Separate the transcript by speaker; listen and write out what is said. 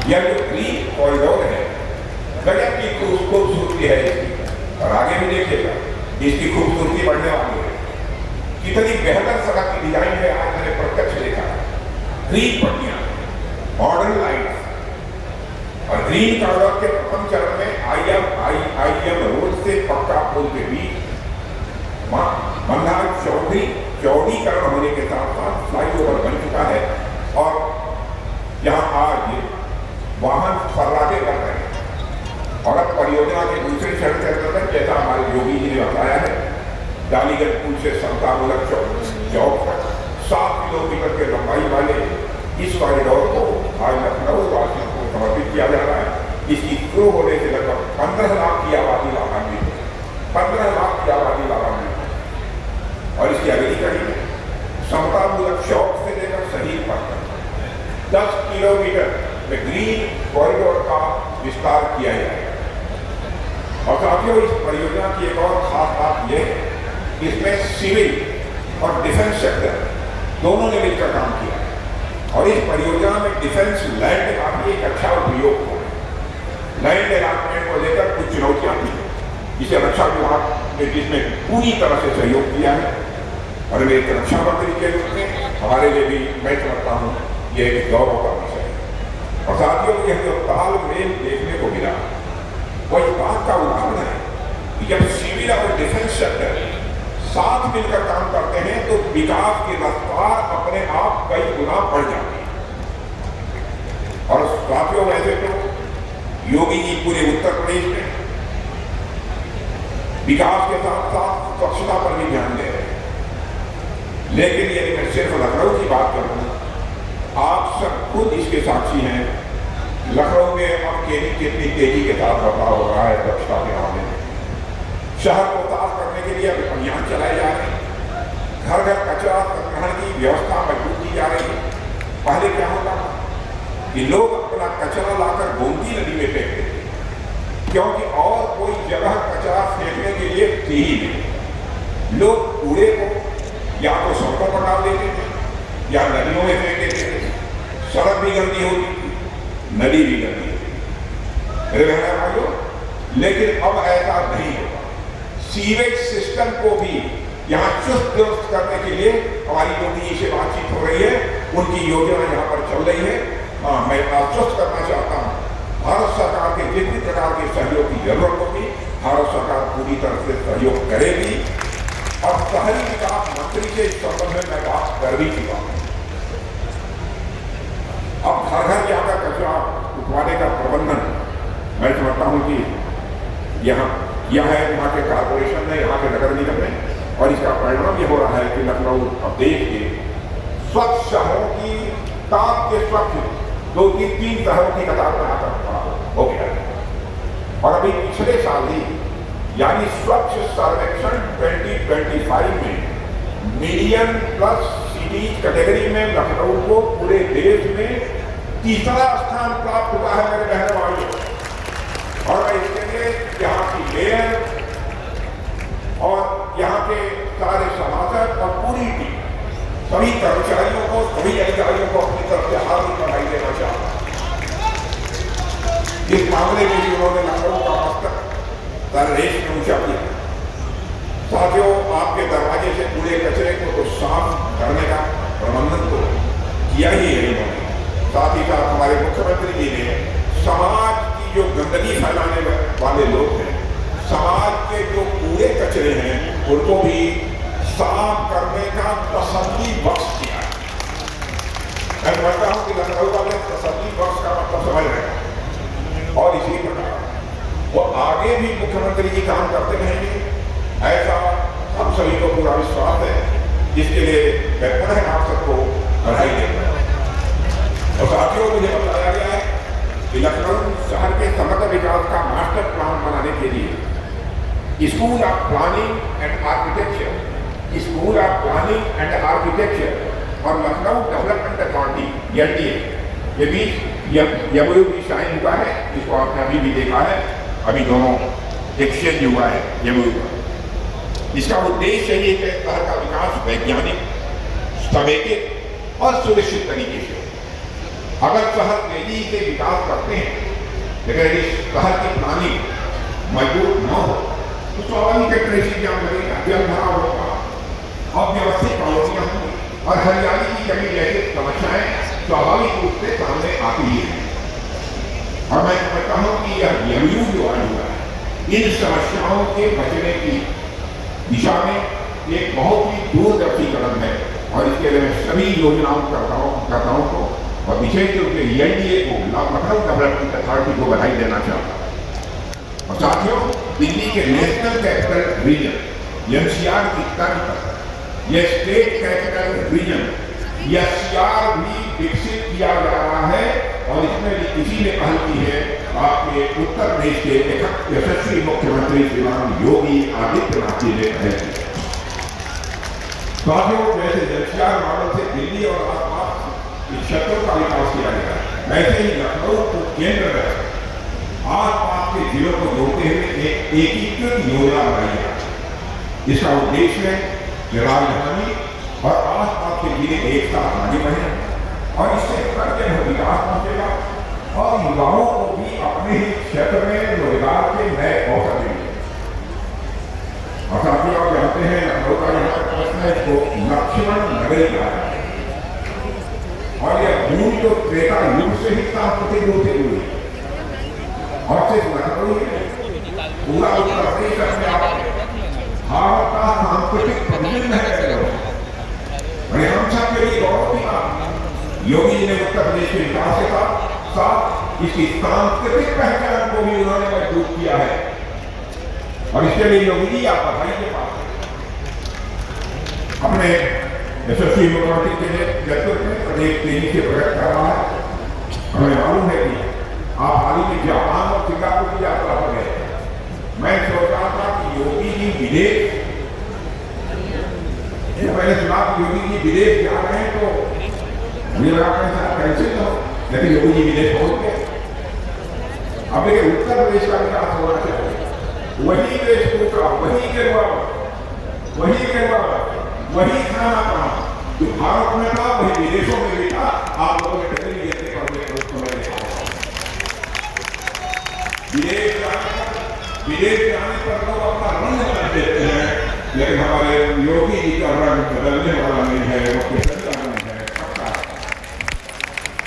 Speaker 1: यह जो green corridor है गजब की खूबसूरती है इसकी, और आगे भी देखिएगा इसकी खूबसूरती बढ़ने वाली है। कितनी बेहतर सड़क की डिजाइन है, आज मैंने प्रत्यक्ष देखा। ग्रीन पट्टियां, मॉडर्न लाइट्स, और ग्रीन कॉरिडोर के प्रथम चरण में IM रोड से पक्का पुल के बीच मंदार चौड़ीकरण होने के साथ साथ फ्लाईओवर बन चुका है, और यहाँ आज वाहन फर्राटे कर रहे हैं। और अब परियोजना के दूसरे चरण के अंतर्गत, जैसा हमारे योगी जी ने बताया है, डालीगंज पुल से समतामूलक चौक तक 7 किलोमीटर के लंबाई वाले इस कॉरिडोर को आज लखनऊ वासियों को समर्पित किया जा रहा है। इसकी शुरू होने से लगभग 15 लाख की आबादी लाभान्वित है, 15 लाख की आबादी लाभान्वित है। और इसकी अगली कड़ी में समतामूलक चौक से लेकर शहीद पार्क तक 10 किलोमीटर में ग्रीन कॉरिडोर का विस्तार किया जाएगा। और साथियों, इस परियोजना की एक और खास बात यह है कि इसमें सिविल और डिफेंस सेक्टर दोनों ने मिलकर काम किया है, और इस परियोजना में डिफेंस लैंड का भी एक अच्छा उपयोग हुआ है। लैंड अलॉटमेंट को लेकर कुछ चुनौतियां थी, जिसे रक्षा विभाग ने जिसमें पूरी तरह से सहयोग किया है, और एक रक्षा मंत्री के रूप में हमारे लिए भी मैं समझता हूँ यह एक गौरव का विषय है। और साथियों, यह जो तालमेल देखने को मिला वो इस बात का उदाहरण है कि जब सिविल और डिफेंस सेक्टर साथ मिलकर काम करते हैं तो विकास की रफ्तार अपने आप कई गुना बढ़ जाती है। और साथियों, वैसे तो योगी जी पूरे उत्तर प्रदेश में विकास के साथ साथ स्वच्छता पर भी ध्यान दे रहे हैं, लेकिन यदि मैं सिर्फ लखनऊ की बात करूं, आप सब खुद इसके साक्षी हैं। लखनऊ में अब कितनी तेजी के साथ बदलाव हो रहा है स्वच्छता के मामले में। शहर को साफ करने के लिए अभियान चलाए जा रहे हैं, घर घर कचरा संग्रहण की व्यवस्था मजबूत की जा रही है। पहले क्या होता कि लोग अपना कचरा लाकर गोमती नदी में फेंकते थे, क्योंकि और कोई जगह कचरा फेंकने के लिए थी ही नहीं। लोग कूड़े को या तो सड़कों पर डाल देते थे या नदियों में फेंक देते थे। सड़क भी गंदी होती थी, नदी भी गंदी होती। लेकिन अब ऐसा नहीं होगा। सीवेज सिस्टम को भी यहाँ चुस्त दुरुस्त करने के लिए हमारी योगी जी से बातचीत हो रही है, उनकी योजना यहाँ पर चल रही है। मैं आश्वस्त करना चाहता हूँ, भारत सरकार के जिस भी प्रकार के सहयोग की जरूरत होगी, भारत सरकार पूरी तरह से सहयोग करेगी। और शहरी विकास मंत्री से इस संबंध में मैं बात कर भी चुका हूं। अब घर घर जाकर कचरा उठवाने का प्रबंधन मैं समझता हूं कि यहाँ है यहाँ के कारपोरेशन में, यहाँ के नगर निगम में, और इसका परिणाम ये हो रहा है कि लखनऊ अब देश के स्वच्छ शहरों की ताक के स्वच्छ 2-3 शहरों की कतार में आकर हो गया है। और अभी पिछले साल ही यानी स्वच्छ सर्वेक्षण 2025 में मिलियन प्लस सिटीज कैटेगरी में लखनऊ को पूरे देश में तीसरा स्थान प्राप्त हुआ है मेरे बहन भाइयों। और मैं इसके लिए यहाँ की मेयर और यहाँ के सारे सभासद और पूरी टीम, सभी कर्मचारियों को, सभी अधिकारियों को अपनी तरफ से हार्दिक बधाई देना चाहता हूँ। इस मामले में भी उन्होंने लखनऊ का मस्तक रेस में ऊंचा किया। साथियों, आपके दरवाजे से पूरे कचरे को तो साफ करने का प्रबंधन तो किया ही है इन्होंने। साथ ही साथ हमारे मुख्यमंत्री जी ने समाज की जो गंदगी फैलाने वाले लोग हैं, समाज के जो कूड़े कचरे हैं, उनको भी साफ करने का तसल्ली बख्श किया है। मैं समझता हूँ कि लखनऊ वाले तसल्ली बख्श का मतलब समझ रहे हैं, और इसी प्रकार वो आगे भी मुख्यमंत्री जी काम करते रहेंगे, ऐसा हम सभी को पूरा विश्वास है, जिसके लिए मैं पुनः आप सबको बधाई देता हूं। और साथियों, मुझे बताया गया है कि लखनऊ शहर के समग्र विकास का मास्टर प्लान बनाने के लिए school of planning and architecture और लखनऊ डेवलपमेंट अथॉरिटी (LDA) ये बीच MOU भी साइन हुआ है, जिसको आपने अभी भी देखा है। अभी दोनों एक्सचेंज हुआ है MOU का। इसका उद्देश्य है कि शहर का विकास वैज्ञानिक, समेकित और सुनिश्चित तरीके से। अगर शहर तेजी से विकास करते हैं, लेकिन यदि शहर की प्लानिंग मजबूत न हो तो स्वाभाविक है ट्रैफिक जाम लगेगा, जल भराव होगा, अव्यवस्थित कॉलोनियां होंगी और हरियाली की कमी जैसी समस्याएं स्वाभाविक रूप से सामने आती ही है। और मैं समझता हूं कि यह DMU जो आया हुआ है इन समस्याओं के बचने की दिशा में एक बहुत ही दूरदर्शी कदम है और इसके लिए मैं सभी योजनाकर्ताओं को और विशेष रूप से NDA को, लखनऊ डेवलपमेंट अथॉरिटी को बधाई देना चाहता हूं। और साथियों, दिल्ली के नेशनल कैपिटल रीजन NCR की तर्ज पर यह स्टेट कैपिटल रीजन SCR भी विकसित किया जा रहा है और इसमें भी किसी ने पहल की है आपके उत्तर प्रदेश के यशस्वी मुख्यमंत्री श्रीमान योगी आदित्यनाथ जी ने पहल की। साथियों, जैसे NCR मॉडल से दिल्ली और आसपास के क्षेत्रों का विकास किया गया, वैसे ही लखनऊ को केंद्र में आसपास के जिलों को जोड़ते हुए एक एकीकृत योजना बनाई है। इसका उद्देश्य है कि राजधानी और आसपास के जिले एक साथ आगे बढ़े और इससे प्रत्येक विकास पहुंचेगा और युवाओं को भी अपने ही क्षेत्र में रोजगार के नए अवसर मिलेंगे। और साथियों, आप जानते हैं लखनऊ का यहाँ प्रश्न को लक्ष्मण नगरी कहा जाता है और यह भूमि तो त्रेता युग से ही सांस्कृतिक रूप से जुड़ी है और सिर्फ लखनऊ ही पूरा उत्तर प्रदेश अपने आप भारत का सांस्कृतिक प्रतिबिंब है। हम सब के लिए गौरव की बात, योगी जी ने उत्तर प्रदेश के विकास के साथ इसकी सांस्कृतिक पहचान को भी उन्होंने मजबूत किया है और इसके लिए योगी जी आप बधाई के पास अपने यशस्वी मुख्यमंत्री के नेतृत्व में प्रदेश तेजी से प्रगति कर रहा है। हमें मालूम है कि आप हाल ही में जापान और सिंगापुर की यात्रा पर गए। मैं सोच रहा था कि योगी जी विदेश, मैंने सुना कि योगी जी विदेश जा रहे हैं तो मुझे लगा कैंसिल हो, लेकिन योगी जी विदेश पहुंच गए। अब देखिए, उत्तर प्रदेश का विकास होना चाहिए, वही देश टूटा, वही गिरवा, वही खाना था जो भारत में था वही विदेशों में भी था। आप लोगों ने कहीं नहीं देते विदेश जाने पर लोग अपना रंग बदल देते हैं, लेकिन हमारे योगी जी का रंग बदलने वाला नहीं है।